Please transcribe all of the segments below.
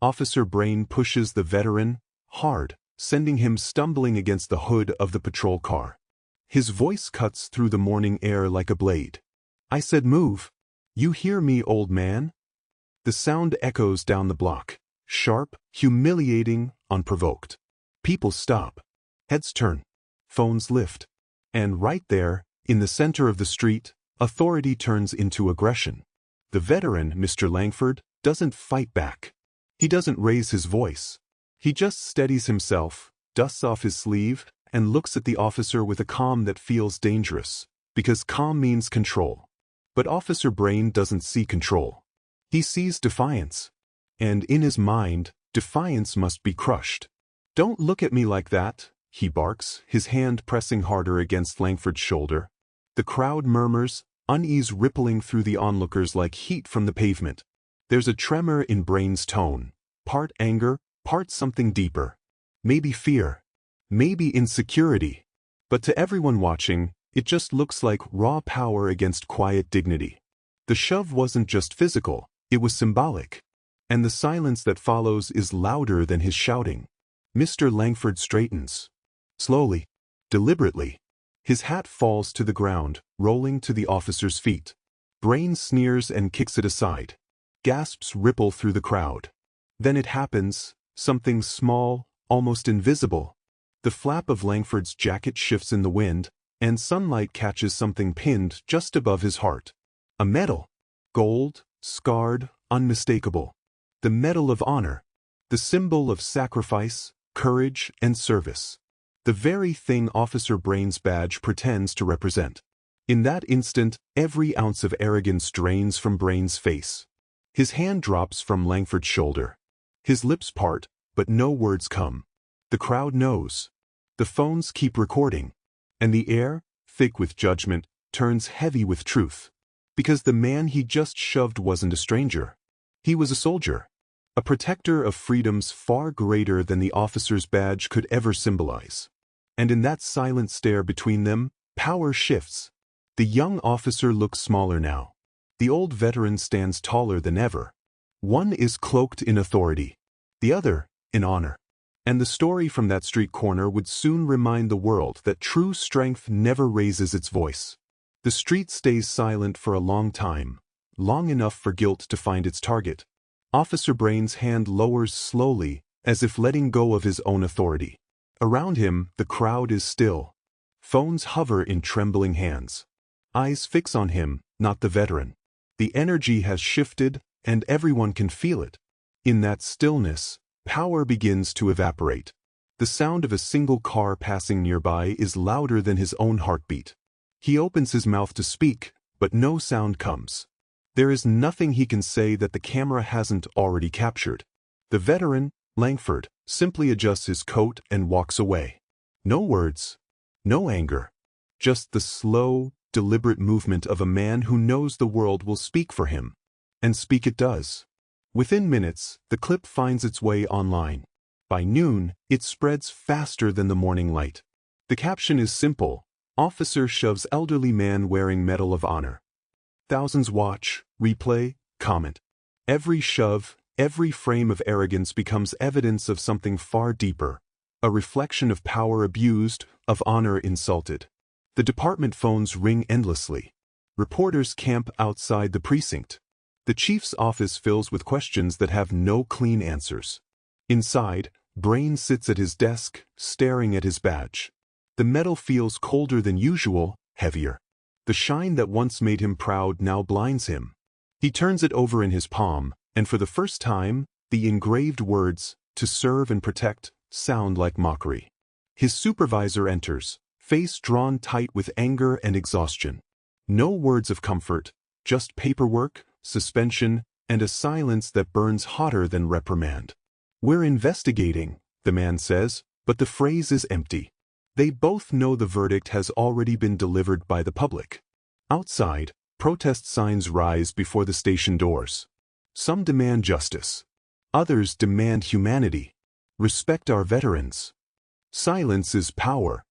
Officer Brayn pushes the veteran hard, sending him stumbling against the hood of the patrol car. His voice cuts through the morning air like a blade. "I said move. You hear me, old man?" The sound echoes down the block, sharp, humiliating, unprovoked. People stop. Heads turn. Phones lift. And right there, in the center of the street, authority turns into aggression. The veteran, Mr. Langford, doesn't fight back. He doesn't raise his voice. He just steadies himself, dusts off his sleeve, and looks at the officer with a calm that feels dangerous, because calm means control. But Officer Brayn doesn't see control. He sees defiance. And in his mind, defiance must be crushed. "Don't look at me like that," he barks, his hand pressing harder against Langford's shoulder. The crowd murmurs, unease rippling through the onlookers like heat from the pavement. There's a tremor in Brayn's tone, part anger, part something deeper. Maybe fear. Maybe insecurity. But to everyone watching, it just looks like raw power against quiet dignity. The shove wasn't just physical, it was symbolic. And the silence that follows is louder than his shouting. Mr. Langford straightens. Slowly, deliberately. His hat falls to the ground, rolling to the officer's feet. Brayn sneers and kicks it aside. Gasps ripple through the crowd. Then it happens, something small, almost invisible. The flap of Langford's jacket shifts in the wind, and sunlight catches something pinned just above his heart. A medal. Gold, scarred, unmistakable. The Medal of Honor. The symbol of sacrifice, courage, and service. The very thing Officer Brayn's badge pretends to represent. In that instant, every ounce of arrogance drains from Brayn's face. His hand drops from Langford's shoulder. His lips part, but no words come. The crowd knows. The phones keep recording. And the air, thick with judgment, turns heavy with truth. Because the man he just shoved wasn't a stranger. He was a soldier. A protector of freedoms far greater than the officer's badge could ever symbolize. And in that silent stare between them, power shifts. The young officer looks smaller now. The old veteran stands taller than ever. One is cloaked in authority. The other, in honor. And the story from that street corner would soon remind the world that true strength never raises its voice. The street stays silent for a long time, long enough for guilt to find its target. Officer Brayn's hand lowers slowly, as if letting go of his own authority. Around him, the crowd is still. Phones hover in trembling hands. Eyes fix on him, not the veteran. The energy has shifted, and everyone can feel it. In that stillness, power begins to evaporate. The sound of a single car passing nearby is louder than his own heartbeat. He opens his mouth to speak, but no sound comes. There is nothing he can say that the camera hasn't already captured. The veteran, Langford, simply adjusts his coat and walks away. No words, no anger. Just the slow, deliberate movement of a man who knows the world will speak for him. And speak it does. Within minutes, the clip finds its way online. By noon, it spreads faster than the morning light. The caption is simple: "Officer shoves elderly man wearing Medal of Honor." Thousands watch, replay, comment. Every shove, every frame of arrogance becomes evidence of something far deeper. A reflection of power abused, of honor insulted. The department phones ring endlessly. Reporters camp outside the precinct. The chief's office fills with questions that have no clean answers. Inside, Brayn sits at his desk, staring at his badge. The metal feels colder than usual, heavier. The shine that once made him proud now blinds him. He turns it over in his palm, and for the first time, the engraved words, "to serve and protect," sound like mockery. His supervisor enters, face drawn tight with anger and exhaustion. No words of comfort, just paperwork, suspension, and a silence that burns hotter than reprimand. "We're investigating," the man says, but the phrase is empty. They both know the verdict has already been delivered by the public. Outside, protest signs rise before the station doors. Some demand justice. Others demand humanity. Respect our veterans. Silence is power.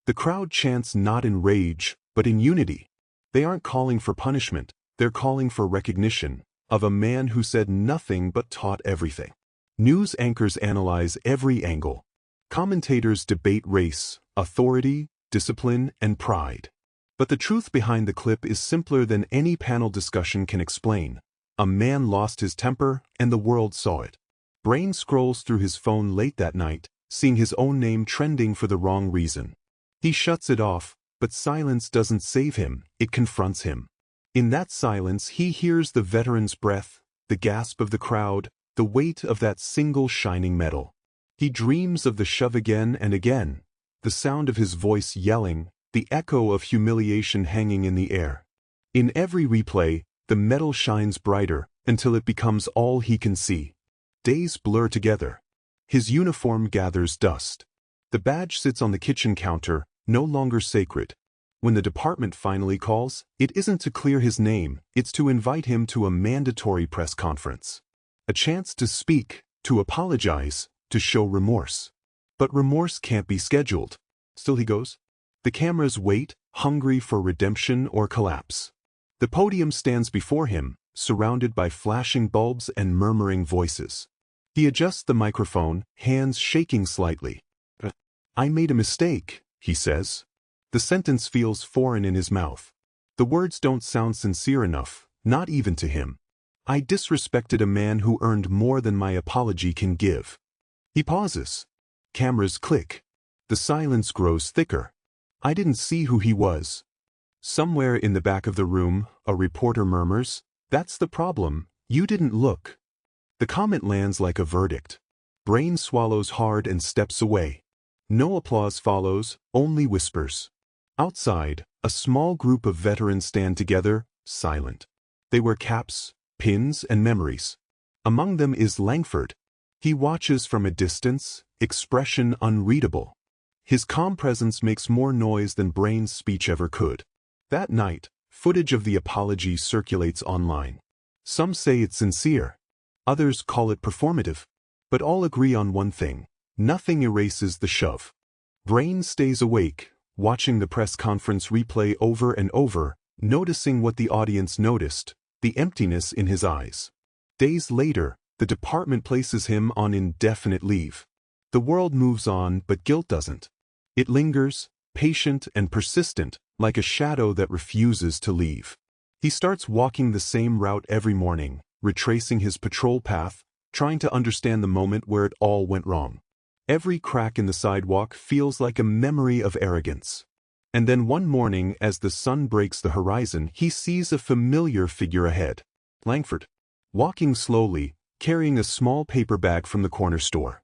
The crowd chants not in rage, but in unity. They aren't calling for punishment, they're calling for recognition, of a man who said nothing but taught everything. News anchors analyze every angle. Commentators debate race, authority, discipline, and pride. But the truth behind the clip is simpler than any panel discussion can explain. A man lost his temper, and the world saw it. Brayn scrolls through his phone late that night, seeing his own name trending for the wrong reason. He shuts it off, but silence doesn't save him, it confronts him. In that silence he hears the veteran's breath, the gasp of the crowd, the weight of that single shining medal. He dreams of the shove again and again, the sound of his voice yelling, the echo of humiliation hanging in the air. In every replay, the medal shines brighter, until it becomes all he can see. Days blur together. His uniform gathers dust. The badge sits on the kitchen counter, no longer sacred. When the department finally calls, it isn't to clear his name, it's to invite him to a mandatory press conference. A chance to speak, to apologize, to show remorse. But remorse can't be scheduled. Still he goes. The cameras wait, hungry for redemption or collapse. The podium stands before him, surrounded by flashing bulbs and murmuring voices. He adjusts the microphone, hands shaking slightly. "I made a mistake," he says. The sentence feels foreign in his mouth. The words don't sound sincere enough, not even to him. "I disrespected a man who earned more than my apology can give." He pauses. Cameras click. The silence grows thicker. "I didn't see who he was." Somewhere in the back of the room, a reporter murmurs, "That's the problem, you didn't look." The comment lands like a verdict. Brayn swallows hard and steps away. No applause follows, only whispers. Outside, a small group of veterans stand together, silent. They wear caps, pins, and memories. Among them is Langford. He watches from a distance, expression unreadable. His calm presence makes more noise than Brayn's speech ever could. That night, footage of the apology circulates online. Some say it's sincere. Others call it performative. But all agree on one thing: nothing erases the shove. Brayn stays awake, watching the press conference replay over and over, noticing what the audience noticed, the emptiness in his eyes. Days later, the department places him on indefinite leave. The world moves on, but guilt doesn't. It lingers, patient and persistent, like a shadow that refuses to leave. He starts walking the same route every morning, retracing his patrol path, trying to understand the moment where it all went wrong. Every crack in the sidewalk feels like a memory of arrogance. And then one morning, as the sun breaks the horizon, he sees a familiar figure ahead. Langford. Walking slowly, carrying a small paper bag from the corner store.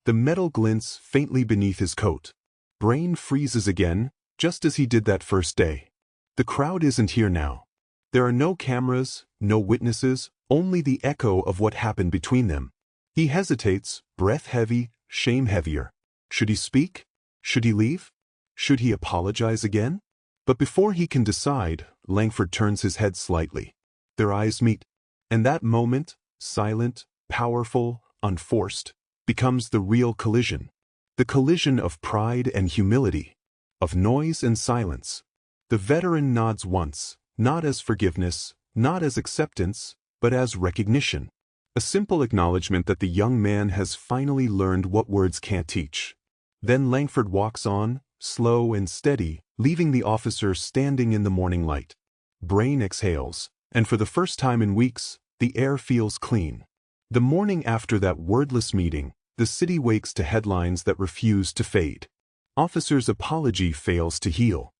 The metal glints faintly beneath his coat. Brayn freezes again, just as he did that first day. The crowd isn't here now. There are no cameras, no witnesses, only the echo of what happened between them. He hesitates, breath heavy, shame heavier. Should he speak? Should he leave? Should he apologize again? But before he can decide, Langford turns his head slightly. Their eyes meet. And that moment, silent, powerful, unforced, becomes the real collision. The collision of pride and humility, of noise and silence. The veteran nods once, not as forgiveness, not as acceptance, but as recognition. A simple acknowledgement that the young man has finally learned what words can't teach. Then Langford walks on, slow and steady, leaving the officer standing in the morning light. Brayn exhales, and for the first time in weeks, the air feels clean. The morning after that wordless meeting, the city wakes to headlines that refuse to fade. Officer's apology fails to heal.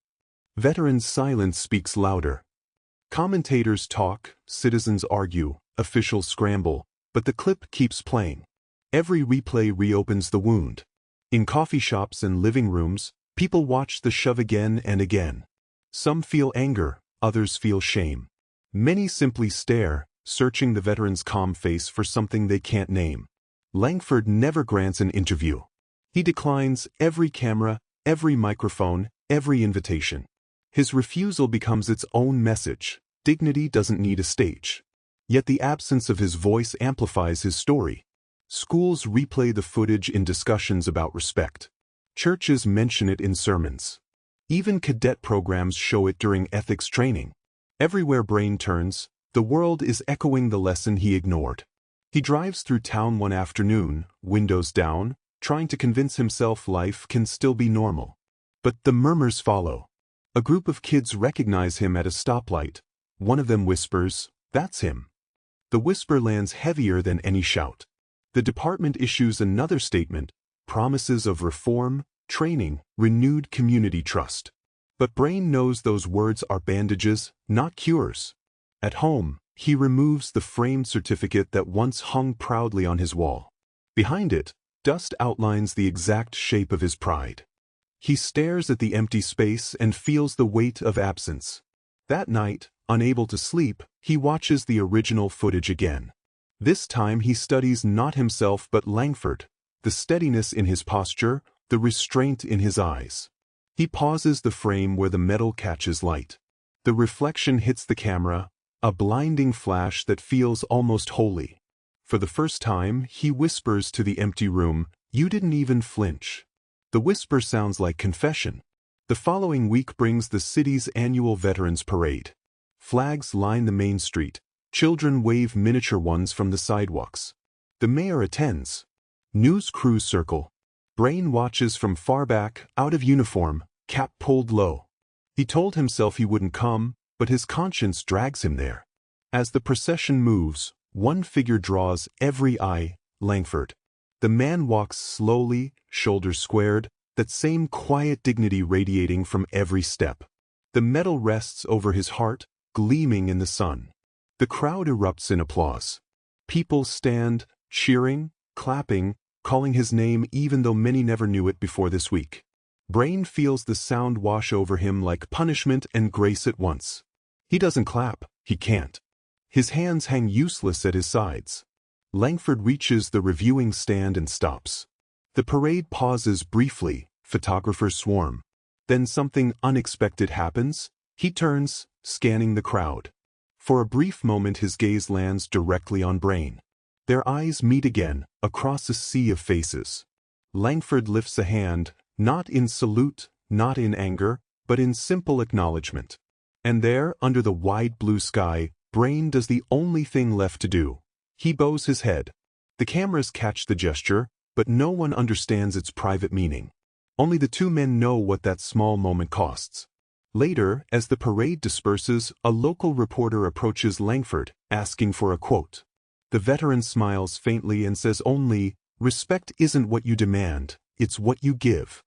Veteran's silence speaks louder. Commentators talk, citizens argue, officials scramble, but the clip keeps playing. Every replay reopens the wound. In coffee shops and living rooms, people watch the shove again and again. Some feel anger, others feel shame. Many simply stare, searching the veteran's calm face for something they can't name. Langford never grants an interview. He declines every camera, every microphone, every invitation. His refusal becomes its own message. Dignity doesn't need a stage. Yet the absence of his voice amplifies his story. Schools replay the footage in discussions about respect. Churches mention it in sermons. Even cadet programs show it during ethics training. Everywhere Brayn turns, the world is echoing the lesson he ignored. He drives through town one afternoon, windows down, trying to convince himself life can still be normal. But the murmurs follow. A group of kids recognize him at a stoplight. One of them whispers, "That's him." The whisper lands heavier than any shout. The department issues another statement, promises of reform, training, renewed community trust. But Brayn knows those words are bandages, not cures. At home, he removes the framed certificate that once hung proudly on his wall. Behind it, dust outlines the exact shape of his pride. He stares at the empty space and feels the weight of absence. That night, unable to sleep, he watches the original footage again. This time he studies not himself but Langford, the steadiness in his posture, the restraint in his eyes. He pauses the frame where the metal catches light. The reflection hits the camera, a blinding flash that feels almost holy. For the first time, he whispers to the empty room, "You didn't even flinch." The whisper sounds like confession. The following week brings the city's annual Veterans Parade. Flags line the main street. Children wave miniature ones from the sidewalks. The mayor attends. News crews circle. Brayn watches from far back, out of uniform, cap pulled low. He told himself he wouldn't come, but his conscience drags him there. As the procession moves, one figure draws every eye, Langford. The man walks slowly, shoulders squared, that same quiet dignity radiating from every step. The medal rests over his heart, gleaming in the sun. The crowd erupts in applause. People stand, cheering, clapping, calling his name even though many never knew it before this week. Brayn feels the sound wash over him like punishment and grace at once. He doesn't clap, he can't. His hands hang useless at his sides. Langford reaches the reviewing stand and stops. The parade pauses briefly, photographers swarm. Then something unexpected happens. He turns, scanning the crowd. For a brief moment his gaze lands directly on Brayn. Their eyes meet again, across a sea of faces. Langford lifts a hand, not in salute, not in anger, but in simple acknowledgement. And there, under the wide blue sky, Brayn does the only thing left to do. He bows his head. The cameras catch the gesture, but no one understands its private meaning. Only the two men know what that small moment costs. Later, as the parade disperses, a local reporter approaches Langford, asking for a quote. The veteran smiles faintly and says only, "Respect isn't what you demand, it's what you give."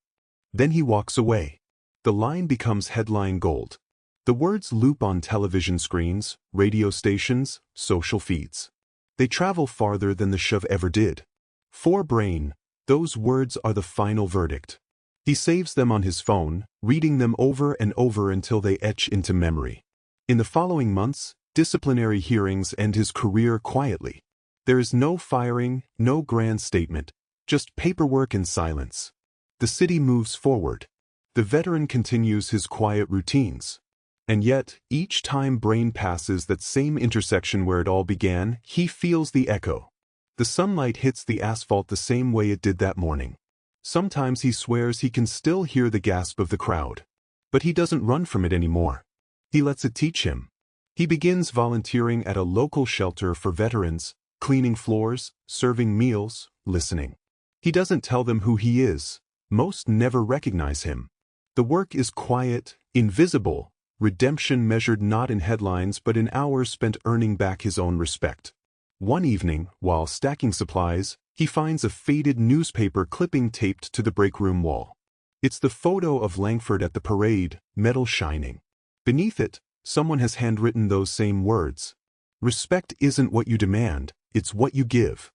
Then he walks away. The line becomes headline gold. The words loop on television screens, radio stations, social feeds. They travel farther than the shove ever did. For Brayn, those words are the final verdict. He saves them on his phone, reading them over and over until they etch into memory. In the following months, disciplinary hearings end his career quietly. There is no firing, no grand statement, just paperwork and silence. The city moves forward. The veteran continues his quiet routines. And yet, each time Brayn passes that same intersection where it all began, he feels the echo. The sunlight hits the asphalt the same way it did that morning. Sometimes he swears he can still hear the gasp of the crowd. But he doesn't run from it anymore. He lets it teach him. He begins volunteering at a local shelter for veterans, cleaning floors, serving meals, listening. He doesn't tell them who he is. Most never recognize him. The work is quiet, invisible, redemption measured not in headlines but in hours spent earning back his own respect. One evening, while stacking supplies, he finds a faded newspaper clipping taped to the break room wall. It's the photo of Langford at the parade, metal shining. Beneath it, someone has handwritten those same words. "Respect isn't what you demand, it's what you give."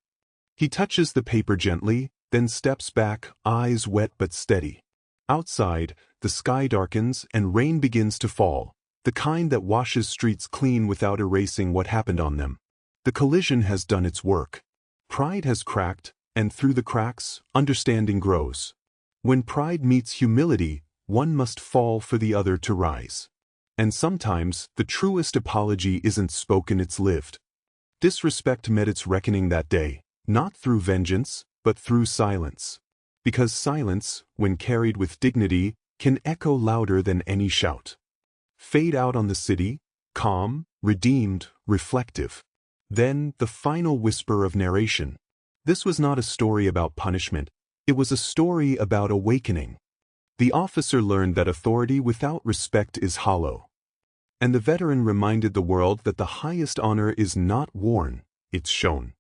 He touches the paper gently, then steps back, eyes wet but steady. Outside, the sky darkens and rain begins to fall, the kind that washes streets clean without erasing what happened on them. The collision has done its work. Pride has cracked, and through the cracks, understanding grows. When pride meets humility, one must fall for the other to rise. And sometimes, the truest apology isn't spoken, it's lived. Disrespect met its reckoning that day, not through vengeance, but through silence. Because silence, when carried with dignity, can echo louder than any shout. Fade out on the city, calm, redeemed, reflective. Then, the final whisper of narration. This was not a story about punishment, it was a story about awakening. The officer learned that authority without respect is hollow. And the veteran reminded the world that the highest honor is not worn, it's shown.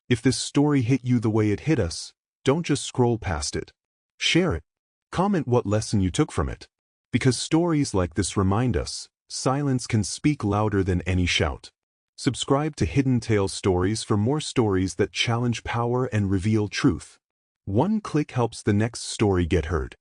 If this story hit you the way it hit us, don't just scroll past it. Share it. Comment what lesson you took from it. Because stories like this remind us, silence can speak louder than any shout. Subscribe to Hidden Tales Stories for more stories that challenge power and reveal truth. One click helps the next story get heard.